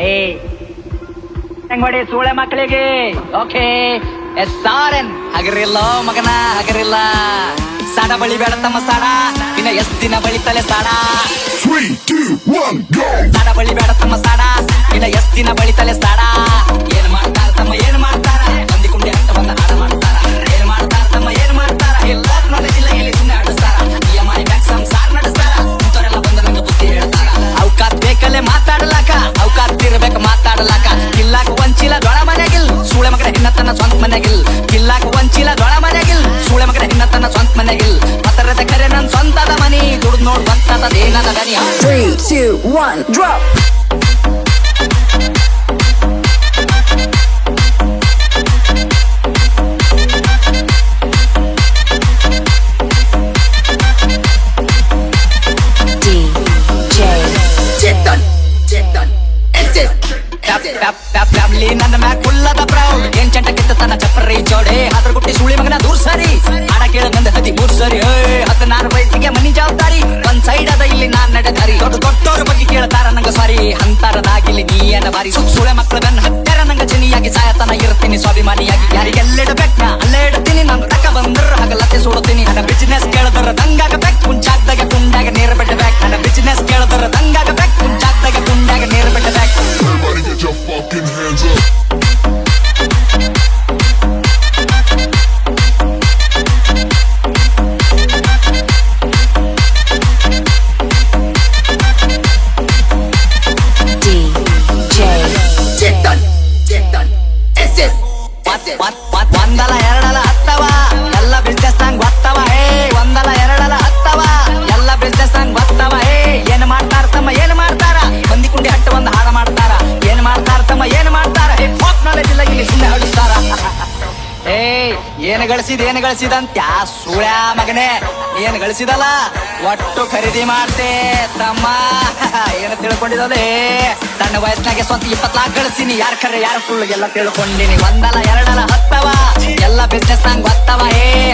ಏಯ್ ಹೆಂಗೊಡಿ ಸೂಳೆ ಮಕ್ಕಳಿಗೆ ಓಕೆ SRN ಹಗರಿಲ್ಲ ಮಗನ ಹಗರಿಲ್ಲ ಸಾಡ ಬಳಿ ಬೇಡ ತಮ್ಮ ಸಾಡ ಇನ್ನ ಎಷ್ಟ್ ದಿನ ಬಳಿತಲೆ ಸಾಡ 3, 2, 1, go! ಸಾಡ ಬಳಿ ಬೇಡ ತಮ್ಮ ಸಾಡ ಇನ್ನ ಎಷ್ಟ್ ದಿನ ಬಳಿತಲೆ ಸಾಡ ಏನ್ ಮಾಡ್ತಾರ ತಮ್ಮ ಏನ್ ಮಾಡ್ತಾರ ಹೊಂದಿಕೊಂಡೆ ಅಂತ ಬಂದ ಹಾಡ ಮಾಡ್ತಾರ ಏನ್ ಮಾಡ್ತಾರ ತಮ್ಮ ಏನ್ ಮಾಡ್ತಾರ ಎಲ್ಲ ನಾಲೆಜ್ ಇಲ್ಲ ಇಲ್ಲಿ ಸುಮ್ಮನೆ ಆಡಿಸ್ತಾರ EMI ಬ್ಯಾಂಕ್ ಸಂಸಾರ ನಡೆಸ್ತಾರ ಇಂಥವರೆಲ್ಲ ಬಂದ ನಂಗೆ ಬುದ್ಧಿ ಹೇಳ್ತಾರ ಅವಕಾತ್ ಬೇಕಲ್ಲೇ ಮಾತಾಡ್ಲಾಕ ಅವಕಾತ್ ಇರ್ಬೇಕು ಮಾತಾಡ್ಲಾಕ ಕಿಲ್ಲಾಕ ಒಂಚಿಲ ದೊಳ ಮನೆಗಿಲ್ ಸೂಳೆ ಮಗನ ಹಿನ್ನ ತನ್ನ ಸ್ವಂತ ಮನೆಗಿಲ್ ಕಿಲ್ಲಾಕ ಒಂಚಿಲ ದೊಳ ಮನೆಗಿಲ್ ಸೂಳೆ ಮಗನ ಹಿನ್ನ ತನ್ನ ಸ್ವಂತ ಮನೆಗಿಲ್ ಪತ್ತರದ ಕರೆ ನನ್ ಸ್ವಂತದ ಮನಿ ದುಡ್ದು ನೋಡ್ ಬಂತದೇನದ ದನಿ 3, 2, 1, drop! ಫ್ಯಾಮಿಲಿ ನನ್ನ ಮ್ಯಾಗ ಕುಲ್ಲದ ಪ್ರೌಡ್ ಏನ್ ಚಂಟ ಕಿತ್ತ ತನ್ನ ಚಪ್ಪರಿ ಜೋಡೆ ಅದ್ರ ಗುಟ್ಟಿ ಸುಳಿ ಮಗನ ದೂರ್ ಸರಿ ಹಾಡ ಕೇಳ ನಂದ 13 ಸರಿ 16 ವಯಸ್ಸಿಗೆ ಮನಿ ಜವಾಬ್ದಾರಿ ಒಂದ್ ಸೈಡ್ ಅದ ಇಲ್ಲಿ ನಾನ್ ನಡೆದಾರಿ ದೊಡ್ಡ ದೊಡ್ಡವ್ರ ಬಗ್ಗೆ ಕೇಳ್ತಾರ ನಂಗ ಸಾರಿ ಅಂತಾರದಾಗಿಲ್ಲಿ ನೀ ಏನ ಬಾರಿ ಸುಳೆ ಮಕ್ಕಳ ಬೆನ್ನ ಹತ್ತಾರ ನಂಗ ಜನಿಯಾಗಿ ಸಾಯತನ ಇರ್ತೀನಿ ಸ್ವಾಭಿಮಾನಿಯಾಗಿ ಯಾರಿಗೆಲ್ಲಿಡಬೇಕ ಅಲ್ಲೇ ಇಡ್ತೀನಿ ನನ್ ತಕ ಬಂದ್ರ ಹಗಲತ್ತೆ ಸುಡುತ್ತೀನಿ ನನ್ನ ಬಿಸಿನೆಸ್ ಕೇಳಿದ್ರ ದಂಗಾಗಬೇಕು ಕುಂಚಾಕ್ದಾಗ ಕುಂಡಾಗ ನೀರ್ ಬಿಡ್ಬೇಕು ನನ್ನ ಬಿಸಿನೆಸ್ ಕೇಳಿದ್ರ ದಂಗಾಗಬೇಕು ಕುಂಚಾಕ್ದಾಗ ಕುಂಡಾಗ ನೀರ್ ಬಿಡ್ಬೇಕು Everybody get your fucking hands up! ಒಂದಲ ಎರಡಲ ಹತ್ತವ ಎಲ್ಲ ಬಿಸ್ನೆಸ್ ನಂಗ್ ಗೊತ್ತವ ಒಂದಲ ಎರಡಲ ಹತ್ತವ ಎಲ್ಲ ಬಿಸ್ನೆಸ್ ನಂಗ್ ಗೊತ್ತವ ಏನ್ ಮಾಡ್ತಾರ ತಮ್ಮ ಏನ್ ಮಾಡ್ತಾರ ಬಂದಿಕುಂಡಿ ಹಟ್ಟ ಒಂದ್ ಹಾಡ ಮಾಡ್ತಾರ ಏನ್ ಮಾಡ್ತಾರ ತಮ್ಮ ಏನ್ ಮಾಡ್ತಾರ ಫಾಕ್ ನಾಲೆಜ್ ಇಲ್ಲ ಇಲ್ಲಿ ಸುಮ್ಮನೆ ಹಡಿಸ್ತಾರ ಏನ್ ಗಳಿಸಿದಂತ ಸುಳ್ಯ ಮಗನೇ ಏನ್ ಗಳಿಸಿದಲ್ಲ ಒಟ್ಟು ಖರೀದಿ ಮಾಡ್ತೆ ತಮ್ಮ ಏನ ತಿಳ್ಕೊಂಡಿದಲೇ ಸಣ್ಣ ವಯಸ್ಸಿನಾಗೆ ಸ್ವಂತ 20 लाख ಗಳಿಸಿನಿ ಯಾರ ಖರೆ ಯಾರ ಸುಳ್ಳು ಎಲ್ಲ ತಿಳ್ಕೊಂಡಿನಿ ಒಂದಲ ಎರಡಲ ಹತ್ತವ ಎಲ್ಲ ಬಿಸ್ನೆಸ್ ನಂಗ್ ಗೊತ್ತವ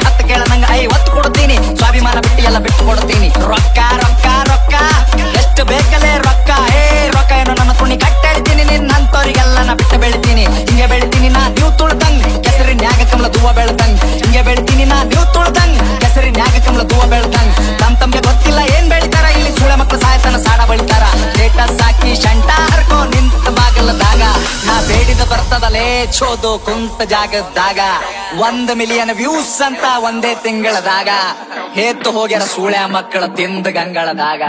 10 ಕೇಳ ನಂಗ 50 ಕೊಡ್ತೀನಿ ಸ್ವಾಭಿಮಾನ ಬಿಟ್ಟು ಎಲ್ಲ ಬಿಟ್ಟು ಕೊಡ್ತೀನಿ ರೊಕ್ಕ ರೊಕ್ಕ ರೊಕ್ಕ ಎಷ್ಟು ಬೇಕಲೇ ರೊಕ್ಕ ರೊಕ್ಕ ಏನು ನನ್ನ ತುಣಿ ಕಟ್ಟ ಹೇಳ್ತೀನಿ ನಿನ್ನಂತವ್ರಿಗೆಲ್ಲ ನಾ ಬಿಟ್ಟು ಬೆಳಿತೀನಿ ಹಿಂಗೆ ಬೆಳಿತೀನಿ ನಾ ನೀವು ತುಳ್ದಂಗ್ ಕೆಸರಿನ್ಯಾಗ ಕಮಲ ದೂವ ಬೆಳ್ದಂಗ್ ಹಿಂಗೆ ಬೆಳಿತೀನಿ ನಾ ನೀವು ತುಳ್ದಂಗ್ ಕೆಸರಿನ್ಯಾಗ ಕಮಲ ದೂವ ಬೆಳ್ದಂಗ್ ತಮ್ಗೆ ಗೊತ್ತಿಲ್ಲ ಏನ್ ಬೆಳಿತಾರ ಇಲ್ಲಿ ಸುಳೆ ಮಕ್ಕಳು ಸಾಯತನ ಸಾಡ ಬಳಿತಾರ ಸ್ಟೇಟಸ್ ಹಾಕಿ ಶಂಟ ಹರ್ಕೋ ನಿಂತ ಬಾಗಲದಾಗ ನಾ ಬೇಡಿದ ಬರ್ತದಲೇ ಚೋದು ಕುಂತ ಜಾಗದಾಗ 1 ಮಿಲಿಯನ್ ವ್ಯೂಸ್ ಅಂತ ಒಂದೇ ತಿಂಗಳದಾಗ ಹೇತ್ತು ಹೋಗ್ಯಾರ ಸುಳೆ ಮಕ್ಕಳ ತಿಂದ ಗಂಗಳದಾಗ